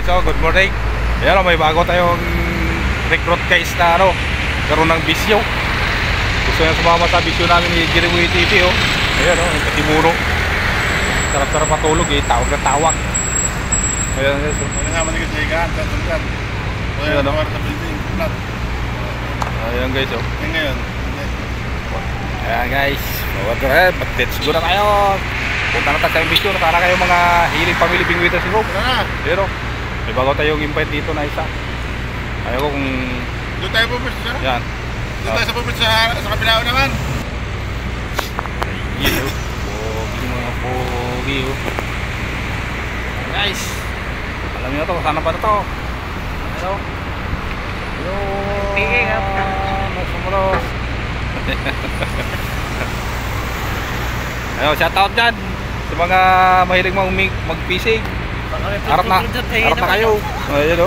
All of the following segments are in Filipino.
So good morning. Ayan, may bago tayong recruit guys na karoon ng bisyo. Gusto nyo sumama sa bisyo namin ni Jiriboy TV. Ayan, yung Katimuno. Sarap-sarap matulog tawag na tawag. Ayan guys. Wala nga manigas na higaan, tatangkat. Wala na sa building, flat. Ayan guys. Ayan ngayon. Ayan guys, let's go na tayo. Punta na tayo sa imbisyon para kayo mga hiling family bingwita si Rob. Pero may bago tayong invite dito na isa. Ayaw ko kung doon tayo pupunta siya? Yan. Doon tayo sa pupunta sa kabilao naman. Ayun pogi mga pogi guys, alam nyo na to, sana pa na to. Hello. Pingin up masumulos. Ayo, shoutout dyan sa mga mahilig mag-fishing. Harap na kayo. Ayun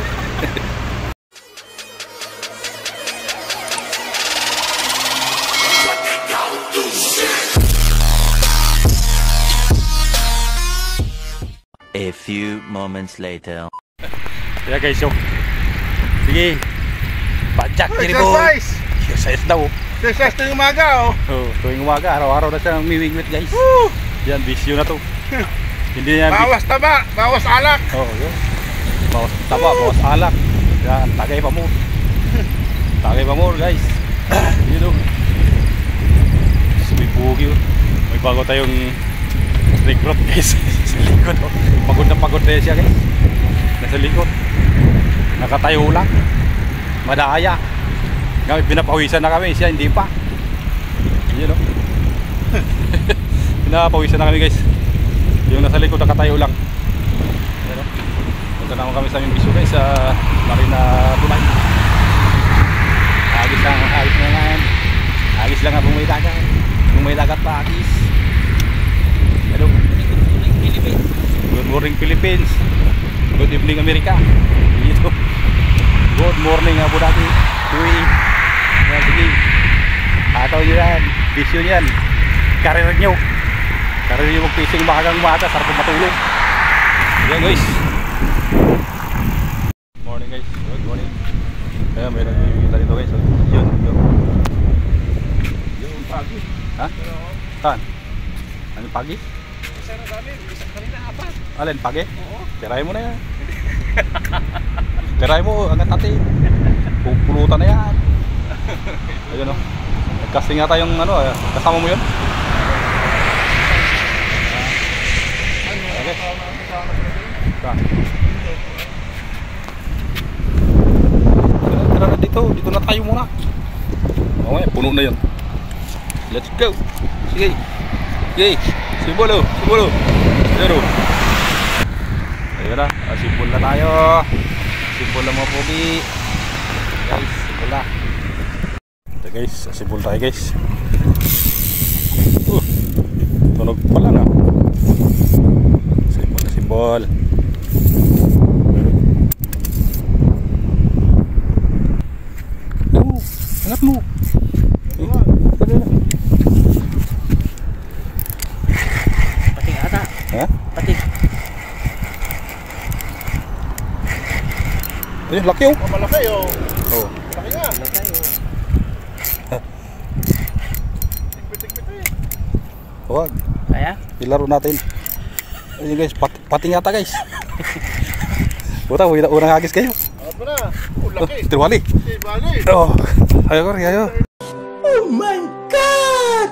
A few moments later. Yeah guys, sige. Pajak diri bo. Exercise daw. Exercise tuwing umaga tuwing umaga, araw-araw na siya mimiwit guys. Yan, bisyo na to. Hindi yan. Bawas taba, bawas alak. Yun. Bawas taba, bawas alak. Yan, tagay pa mo. Tagay pa mo guys. Yun Sumipugi may bago tayong recruit guys. Sa likod pagod na pagod na siya guys. Nasa likod. Nakatayo lang. Madaya. Kami pinapawisan na kami, siya hindi pa. Yun pinapawisan na kami guys. Yung nasa likod nakatayo lang. Punta naman kami sa aming bisyo guys sa Marina Tulay. Agis lang naman. Agis lang nga kung may dagat. Kung may dagat pa agis. Hello. Good morning Philippines. Good evening America. Good morning Abu Dhabi. UAE. Yan, sige. Ataw nyo yan. Bisyo yan. Karir nyo mag-fishing makagang umaga. Sarap matulog. Yan guys. Morning guys. Good morning. Ayan, may nagpipita dito guys. Yun. Yung pagi. Ha? Saan? Anong pagi? Isa na dami. Isang kanina apat. Alin, pagi? Oo. Tirahin mo na yan. Tirahin mo hanggang natin. Pupulutan na yan. Ayun nag-casting nga tayong kasama mo yun? Okay. Tara na dito na tayo muna. Okay, puno na yun. Let's go. Sige. Simbolo. Ayun na, simbol na tayo. Simbol na mga pogi. Guys, simbol na. Ito guys, simbol tayo guys. Tunog pala na. Simbol. Angat mo. Pating ata. Ha? Pating. Laki Malaki Laki nga. Huwag. Kaya? Ilaro natin. Ayun guys, pating yata guys. Puta, unang hagis kayo. At mo na. Laki. Tirwali. Ayo. Oh my God!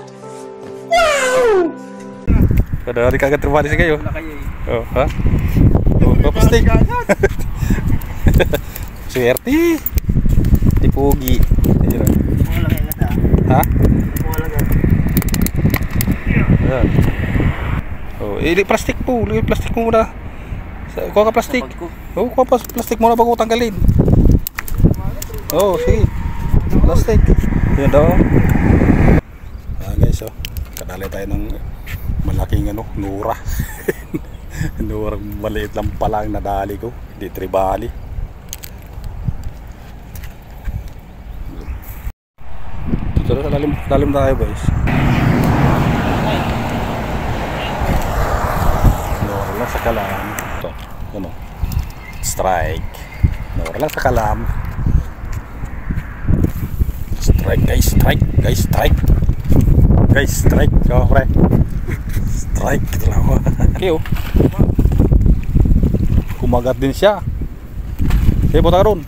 Wow! Kadari kagad tirwali si kayo. Ha? Papastik. Swerte. Tipugi. Ayun. Ha? Plastik po. Plastik mo muna. Kuha ka plastik. Kuha pa plastik muna bago tanggalin. Sige. Plastik. Yan daw. Guys, kadali tayo ng malaking nura. Nura maliit lang pala ang nadali ko. Hindi tribali. Dito na lalim tayo guys. Nura lang sa kalaan. Ito. Strike. Nawala lang sa kalam. Strike guys, strike. Guys, strike. Guys, strike. Oh, pre. Strike. Okay, oh. Kumagat din siya. Okay, punta ka ron.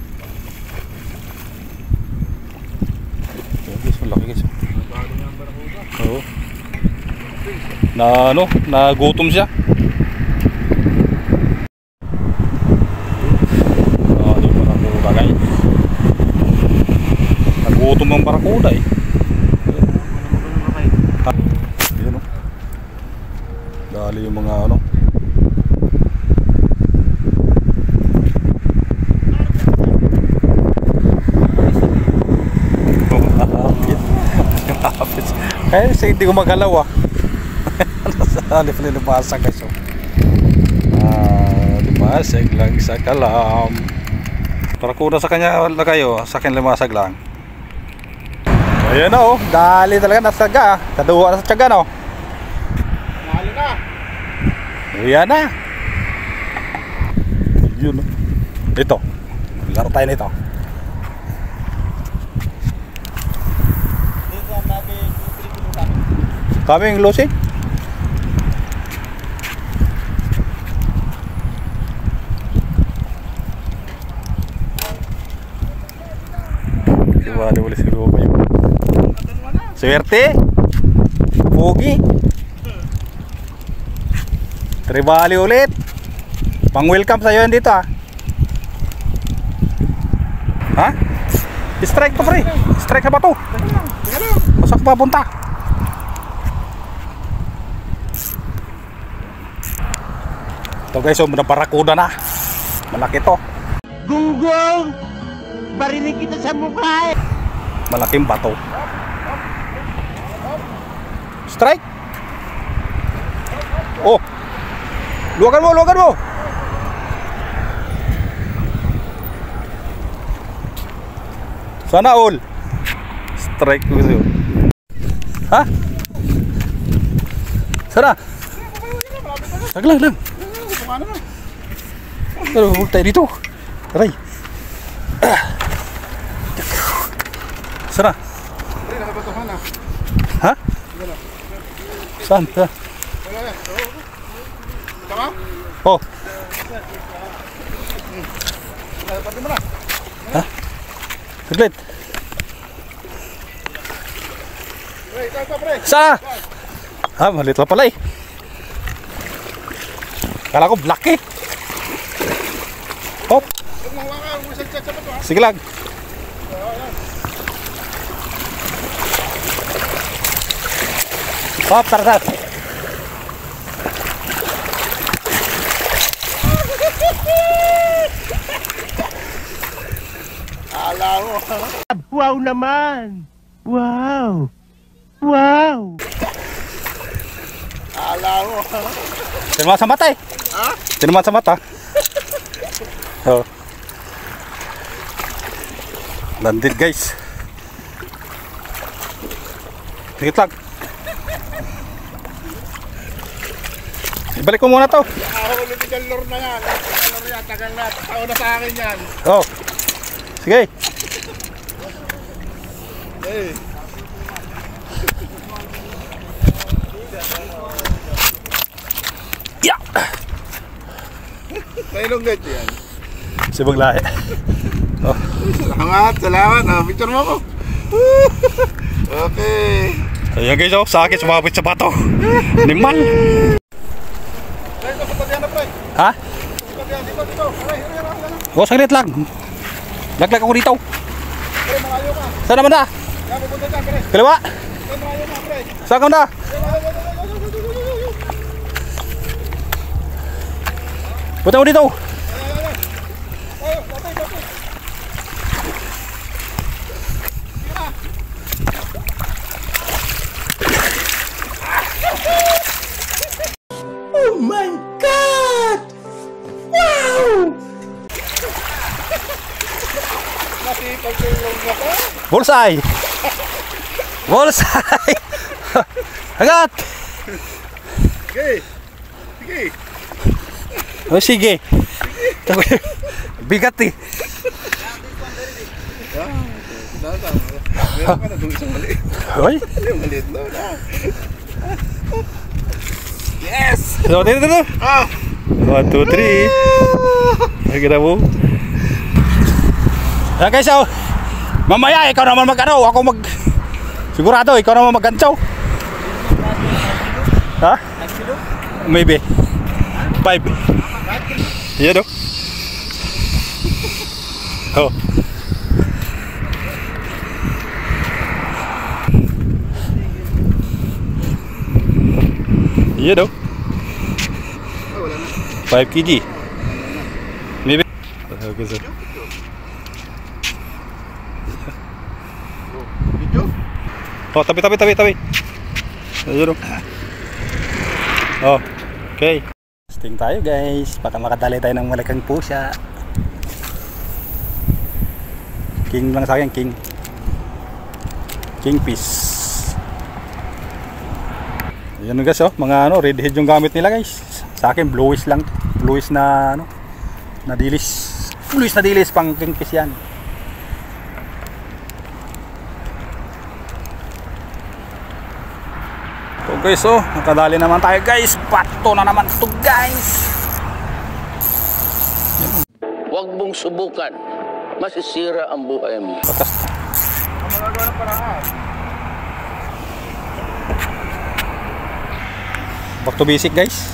Guys, malaki guys. Oo. Na ano, nagutom siya. Yung barakuda guys. Nagutom ang barakuda eh. Yun o. Dali yung mga ano. Kaya kasi hindi ko magalaw ah. Nasa nilibasa guys oh. Limasag lang sa kalam. Para kuna sa kanya wala kayo. Sa akin limasag lang. Ayan na oh. Dali talaga nasa saga ah. Kaduwa na sa tiyaga no. Nalo na. Ayan na. Yun oh. Ito. Laro tayo nito. Kaming losing. Diba, boleh seru apa yun? Swerte. Pogi. Tribali ulit. Pang-welcome sa'yo yan dito ah. Ha? Strike to pre. Strike sa bato. Masak pa punta. Ito guys, oh, barakuda na. Malaki to. Gunggong! Barinig kita sa mukha eh! Malaking bato. Strike. Oh. Luwagan mo, luwagan mo. Sana all. Strike ko sa'yo. Ha? Sana. Taglang lang. Pero huwag tayo dito. Aray. Sana. Ha? Saan? Tama? Oh. Ha? Saglit. Saan? Ah, malit lang pala eh. Kala ko black eh. Hop. Sige lang. Hop, tara. Alam mo. Wow naman! Wow! Wow! Alam mo. Tinama sa mata eh. Ha? Tinama sa mata. Oh. Landed guys. Tingit lang. Ibalik ko muna to. Ako ulit yung lure na yan. Lure yan, tagal na. Tao na sa akin yan. Oh. Sige. Eh. Ya. Nailong ganyan yan. Sibag lahi. Oh. Salamat. Picture mo ko. Okay. Ayan guys, oh, sakit sumabit sa bato. Nimal. Ha? Oh, saglit lang. Laglag ako dito. Saan naman na? Kaliwa? Saan ka na? Punta mo dito. Oh my God! Wow! Bullseye! Bullseye! Agad! Sige. Sige. Oh, sige. Bigat eh. Meron ka na doon isang maliit. Hoy. Yung maliit na. Yes! So, dito. 1, 2, 3. Lagi na mo. Ayan guys, oh. Mamaya, ikaw naman mag-ano. Ako mag... Sigurado, ikaw naman mag-gantsaw. Ha? Maybe 5. Yan o. Oh. Yan o. 5 kg. Maybe. Okay, sir. Oh, tabi. Ayun o. Oh, okay. Testing tayo guys. Baka makadali tayo ng malaking pusa. King lang sa akin, king. Kingfish. Ayan guys, oh, mga ano, red head yung gamit nila guys. Sa akin bluish lang. Bluish na ano, na dilis. Bluish na dilis pang kingfish yan. So guys, oh, nakadali naman tayo guys. Bato na naman to guys. Huwag mong subukan. Masisira ang buhay mo. Patas. Ang magagawa ng paraan. Back to basic guys.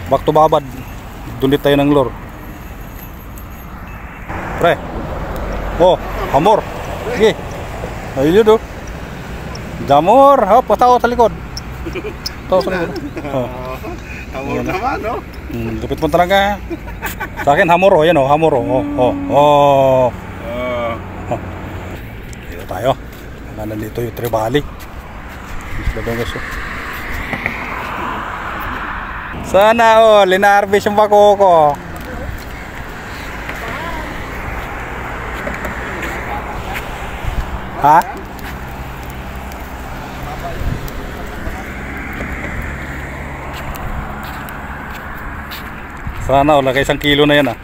Back to babad. Dunit tayo ng lure. Pre. Oh, hamor. Sige. Ayun oh. Damor, hop, pataw sa likod. Pataw sa likod. Oh. Hamor naman, no? Lupit mo talaga. Sa akin hamor oh, yan oh, hamor oh. Oh. Dito tayo. Nandito yung tribali. Gusto. Sana oh, linarbis yung bako ko. Ha? Sana oh, lagay 1 kilo na yan ah.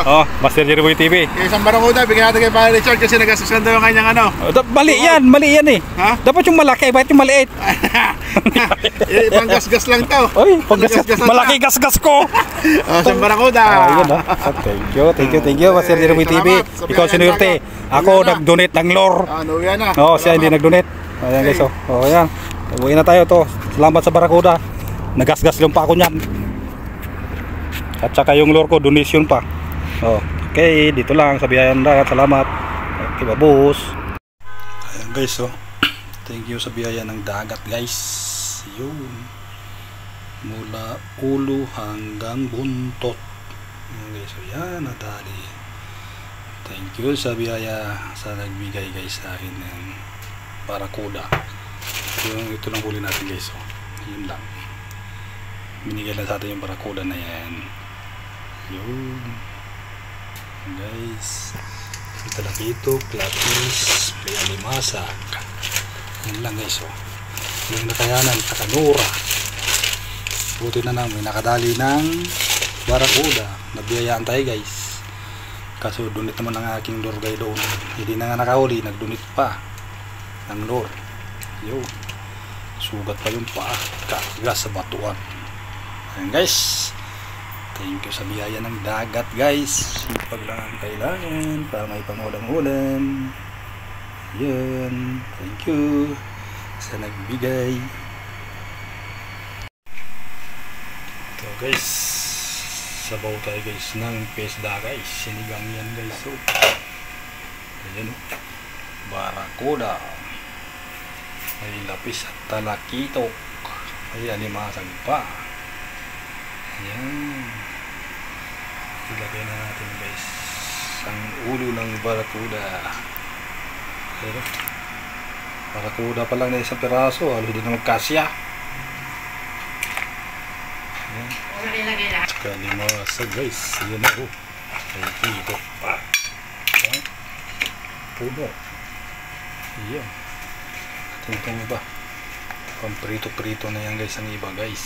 Oh, Master Jerry TV. Isang barakuda, bigyan natin kay Pare Richard kasi nagastos daw yung kanyang ano. Mali yan eh. Ha? Dapat yung malaki, bakit yung maliit? Ibang gas-gas lang to. Oy, malaki gas-gas ko. Isang barakuda. Ayun ah. Thank you, Master Jerry TV. Ikaw sinurte. Ako nag-donate ng lore. Ano yan ah. Oh, siya hindi nag-donate. Ayan guys, oh. Oh, ayan. Uwi na tayo to. Salamat sa barakuda. Nagas-gas lang pa ako niyan. At saka yung lure ko, donation pa. Oh, okay, dito lang sa Biyayan Dagat. Salamat. Okay, babos. Ayan guys, oh. Thank you sa Biyayan ng Dagat, guys. Yun. Mula ulo hanggang buntot. Ayan guys, so yan, nadali. Thank you sa Biyaya sa nagbigay guys sa akin ng barakuda. Ito lang huli natin guys, oh. Yun lang. Binigay lang sa atin yung barakuda na yan. Yun. Guys, talakito, clapis, may alimasak. Yan lang guys, oh. Yung nakayanan, takanura. Buti na namin nakadali ng barakuda. Nabiyayaan tayo guys. Kaso dunit naman ang aking lure guy doon. Hindi na nga nakahuli, nagdunit pa ng lure. Yun. Sugat pa yung paa. Kagas sa batuan. Ayan guys. Thank you sa biyaya ng dagat guys. Sipag lang ang kailangan para may pangulam-ulam. Yan. Thank you sa nagbigay. Ito guys, sabaw tayo guys ng pesda guys. Sinigang yan guys. So, ayan o, barakuda, may lapis at talakitok, may alimasag pa. Ayan, ilagay na natin guys ang ulo ng barakuda. Pero barakuda pa lang na isang piraso, halos din na magkasya. Ayan, kalimasa guys. Ayan na o, ay dito pa. Ayan, puno. Ayan, tingnan mo ba, pamprito-prito na yan guys ang iba guys.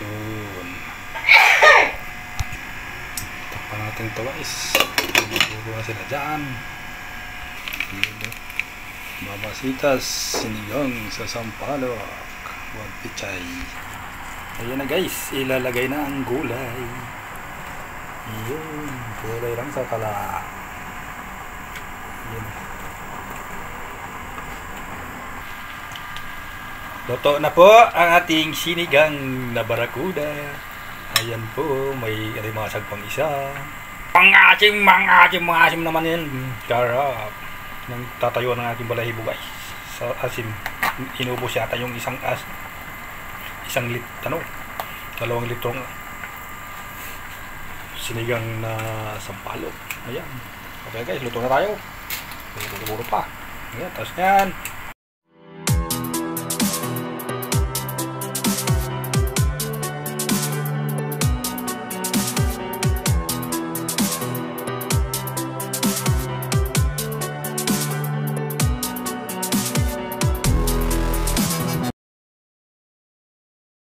Yun. pa natin ito guys. Buburo na sila dyan. Babasitas, sinigang sa sampalok. Huwag pichay. Ayan na guys, ilalagay na ang gulay. Yun, gulay lang sa tala. Yun. Luto na po ang ating sinigang na barakuda. Ayan po, may alimasag pang isa. Pangasim naman yan. Sarap. Nang tatayo ng aking balahibo guys. Sa asim, inubos yata yung isang dalawang litrong sinigang na sampalok. Ayan. Okay guys, luto na tayo. Puro pa. Ayan, tapos yan.